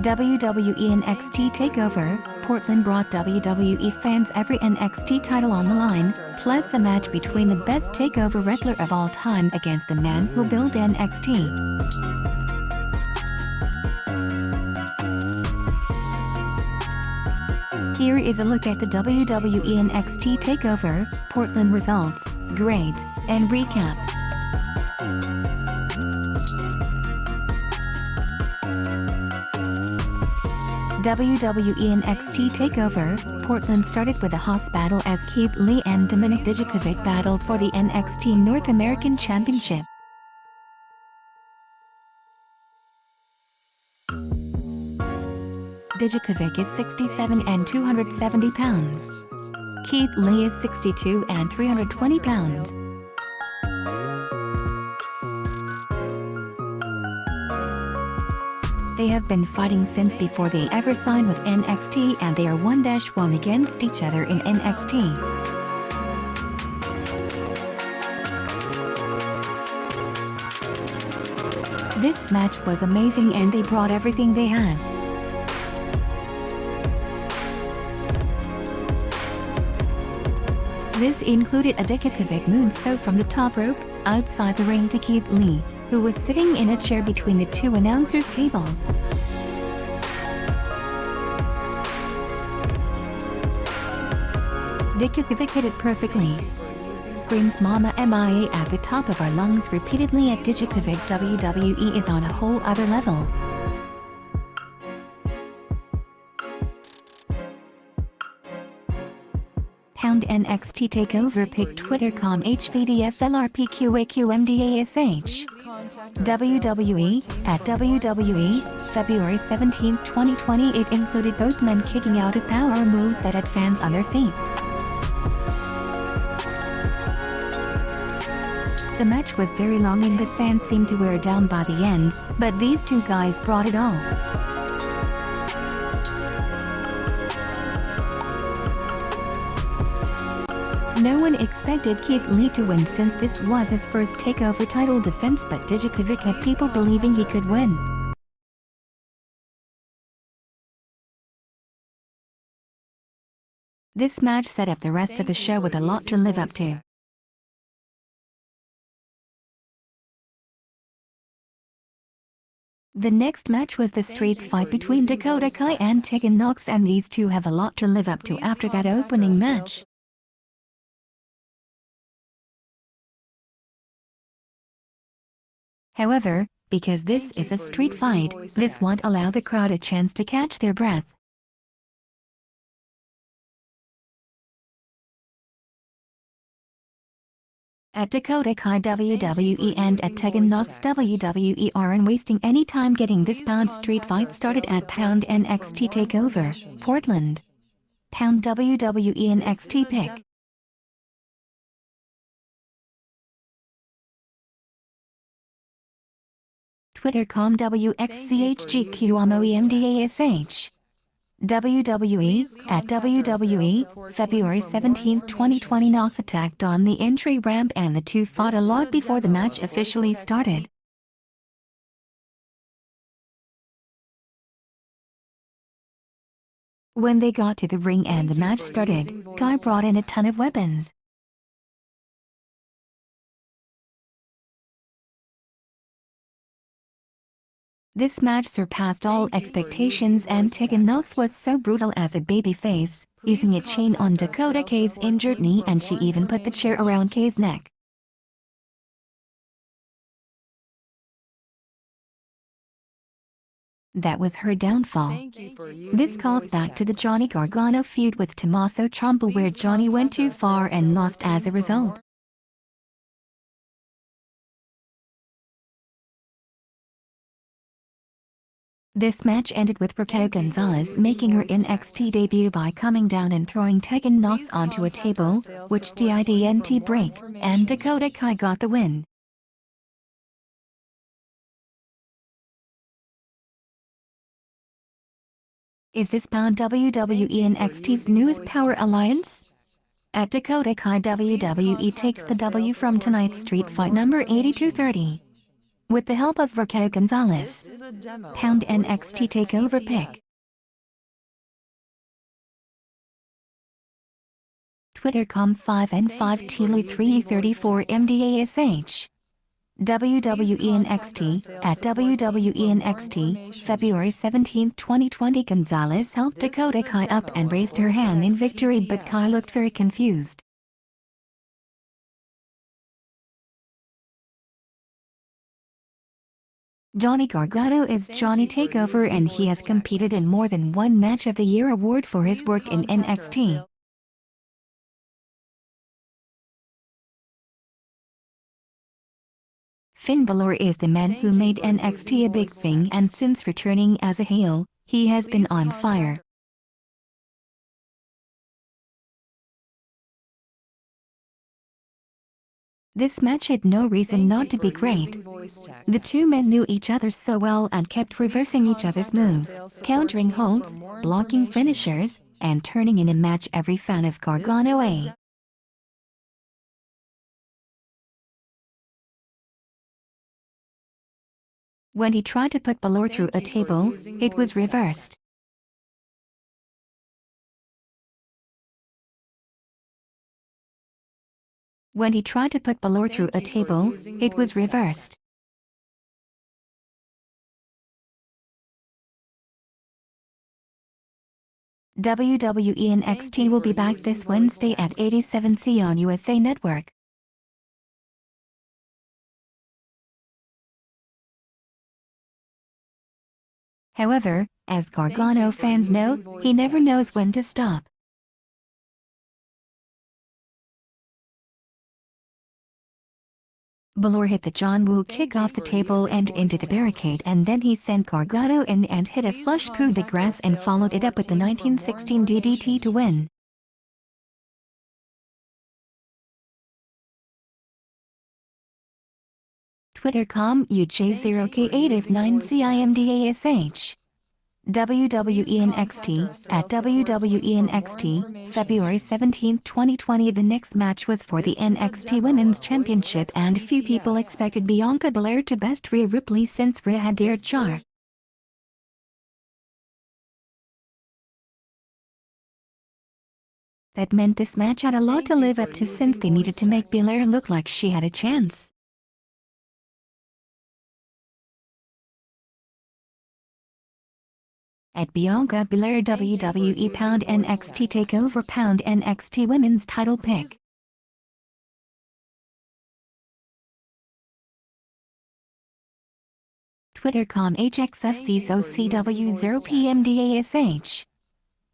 WWE NXT TakeOver, Portland brought WWE fans every NXT title on the line, plus a match between the best TakeOver wrestler of all time against the man who built NXT. Here is a look at the WWE NXT TakeOver, Portland results, grades, and recap. WWE NXT TakeOver, Portland started with a house battle as Keith Lee and Dominik Dijakovic battled for the NXT North American Championship. Dijakovic is 67 and 270 pounds. Keith Lee is 62 and 320 pounds. They have been fighting since before they ever signed with NXT, and they are 1-1 against each other in NXT. This match was amazing and they brought everything they had. This included a Dijakovic moonsault from the top rope, outside the ring to Keith Lee, who was sitting in a chair between the two announcers' tables. Dijakovic hit it perfectly. Screams "Mama MIA" at the top of our lungs repeatedly at Dijakovic. WWE is on a whole other level. NXT TakeOver pick Twitter.com HVDFLRPQAQMDASH WWE at WWE, February 17, 2020. It included both men kicking out of power moves that had fans on their feet. The match was very long and the fans seemed to wear down by the end, but these two guys brought it all. No one expected Keith Lee to win since this was his first TakeOver title defense, but Dijakovic had people believing he could win. This match set up the rest of the show with a lot to live up to. The next match was the street fight between Dakota Kai and Tegan Nox, and these two have a lot to live up to after that opening match. However, because this is a street fight, this won't allow the crowd a chance to catch their breath. At Dakota Kai WWE and at Tegan Nox WWE aren't wasting any time getting this street fight started at #NXT TakeOver, Portland. #WWE NXT pick. Twitter.com WXCHGQMOEMDASH WWE at WWE, February 17, 2020. Nox attacked on the entry ramp and the two fought a lot before the match officially started. When they got to the ring and the match started, Kai brought in a ton of weapons. This match surpassed all expectations and Tegan Nox was so brutal as a babyface, using a chain on Dakota Kai's injured knee, and she even put the chair around Kai's neck. That was her downfall. This calls back to the Johnny Gargano feud with Tommaso Ciampa, where Johnny went too far and lost as a result. This match ended with Raquel Gonzalez making her NXT debut by coming down and throwing Tegan Nox onto a table, which didn't break, and Dakota Kai got the win. Is this WWE NXT's newest power alliance? At Dakota Kai, WWE takes the W from tonight's street fight number 8230. with the help of Raquel Gonzalez. Pound NXT TakeOver pic. Twitter.com 5N5 Telu 334 MDASH. WWE NXT, at WWE NXT, February 17, 2020. Gonzalez helped Dakota Kai up and raised her hand in victory, but Kai looked very confused. Johnny Gargano is Johnny TakeOver, and he has competed in more than one Match of the Year award for his work in NXT. Finn Balor is the man who made NXT a big thing, and since returning as a heel, he has been on fire. This match had no reason not to be great. The two men knew each other so well and kept reversing each other's moves, countering holds, blocking finishers, and turning in a match every fan of Gargano A. When he tried to put Balor through a table, it was reversed. When he tried to put Balor through a table, it was reversed. WWE NXT will be back this Wednesday at 87C on USA Network. However, as Gargano fans know, he never knows when to stop. Balor hit the John Woo kick off the table and into the barricade, and then he sent Gargano in and hit a flush coup de grace and followed it up with the 1916 DDT to win. Twitter.com UJ0K8 if 9CIMDASH. WWE NXT, at WWE NXT, February 17, 2020. The next match was for the NXT Women's Championship, and few people expected Bianca Belair to best Rhea Ripley since Rhea had dared Char. That meant this match had a lot to live up to, since they needed to make Belair look like she had a chance. At Bianca Belair WWE Pound NXT TakeOver Pound NXT Women's Title pick. Twitter.com HXFCSOCW0PMDASH.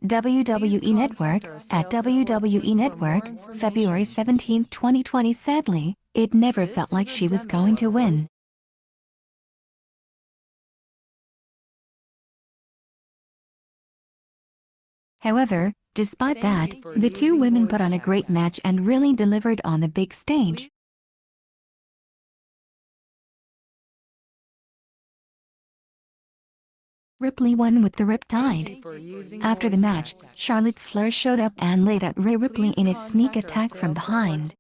WWE Network, at WWE Network, February 17, 2020. Sadly, it never felt like she was going to win. However, despite that, the two women put on a great match and really delivered on the big stage. Ripley won with the Riptide. After the match, Charlotte Flair showed up and laid out Rhea Ripley in a sneak attack from behind.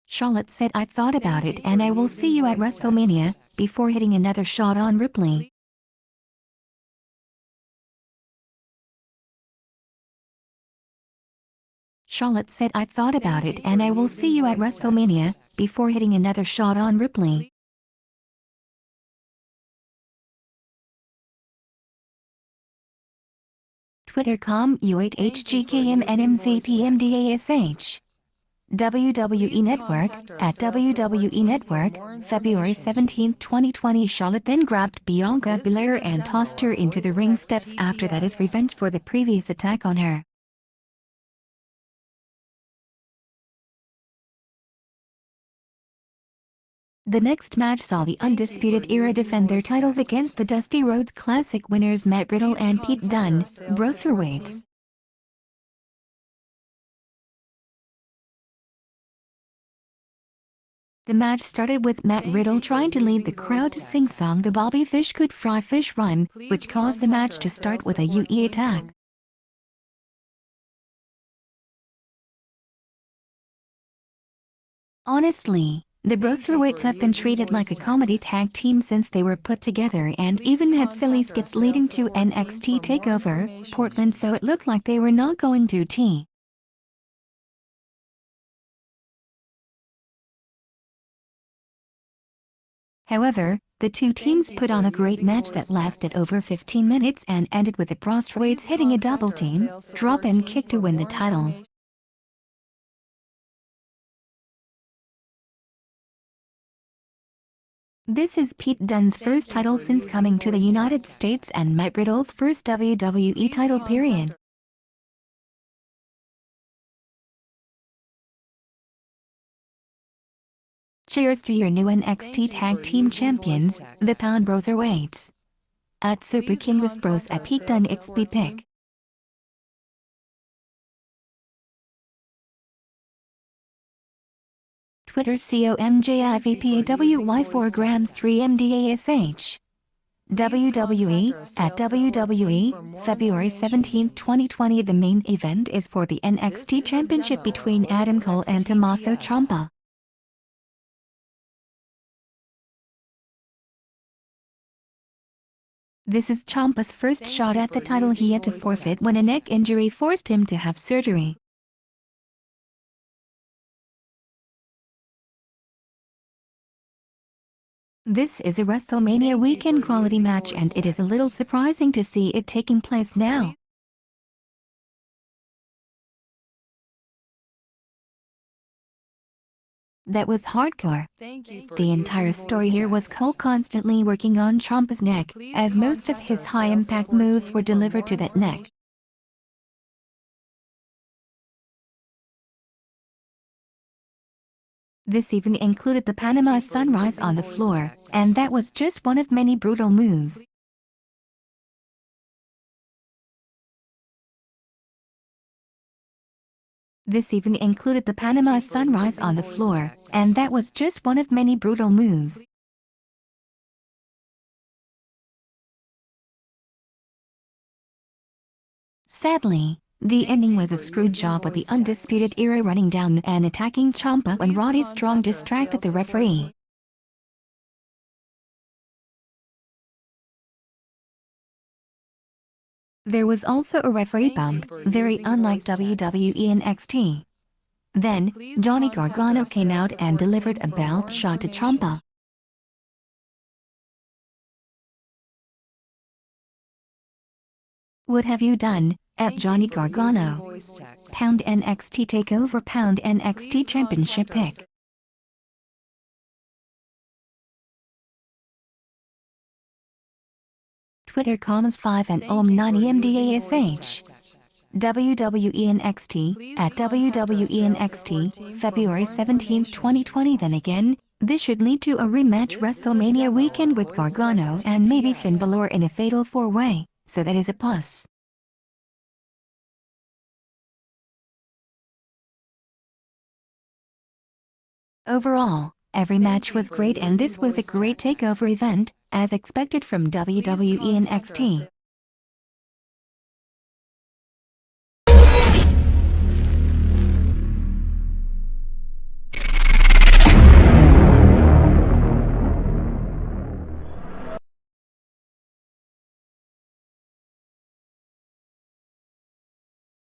Charlotte said, "I thought about it and I will see you at WrestleMania," before hitting another shot on Ripley. Charlotte said, "I thought about it and I will see you at WrestleMania," before hitting another shot on Ripley. Twitter.com U8HGKMNMZPMDASH. WWE Network, at WWE Network, February 17, 2020. Charlotte then grabbed Bianca Belair and tossed her into the ring steps after that as revenge for the previous attack on her. The next match saw the Undisputed Era defend their titles against the Dusty Rhodes Classic winners Matt Riddle and Pete Dunne, Broserweights. The match started with Matt Riddle trying to lead the crowd to sing-song the Bobby Fish Could Fry Fish rhyme, which caused the match to start with a UE attack. Honestly, the Broserweights have been treated like a comedy tag team since they were put together and even had silly skits leading to NXT TakeOver, Portland, so it looked like they were not going to T. However, the two teams put on a great match that lasted over 15 minutes and ended with the Broserweights hitting a double team, drop and kick to win the titles. This is Pete Dunne's first title since coming to the United States and Matt Riddle's first WWE title period. Cheers to your new NXT Tag Team Champions, the Pound Broserweights. At Super King with Bros at Pete Dunne XP Pick. Twitter COMJIVPAWY 4 grams 3 MDASH. WWE, at WWE, February 17, 2020. The main event is for the NXT Championship between Adam Cole and Tommaso Ciampa. This is Ciampa's first shot at the title. He had to forfeit when a neck injury forced him to have surgery. This is a WrestleMania weekend quality match and it is a little surprising to see it taking place now. That was hardcore. The entire story here was Cole constantly working on Ciampa's neck, as most of his high-impact moves were delivered to that neck. This even included the Panama Sunrise on the floor, and that was just one of many brutal moves. This even included the Panama Sunrise on the floor, and that was just one of many brutal moves. Sadly, the ending was a screw job with the Undisputed Era running down and attacking Ciampa when Roddy Strong distracted the referee. There was also a referee bump, very unlike WWE NXT. Then, Johnny Gargano came out and delivered a belt shot to Ciampa. What have you done, at Johnny Gargano? Pound NXT TakeOver Pound NXT Championship Pick. Twitter commas 5 and 90 MDASH. WWE NXT, at WWE NXT, February 17, 2020. Then again, this should lead to a rematch WrestleMania weekend with Gargano and maybe Finn Balor in a fatal 4-way, so that is a plus. Overall, every match was great and this was a great takeover event, as expected from WWE NXT.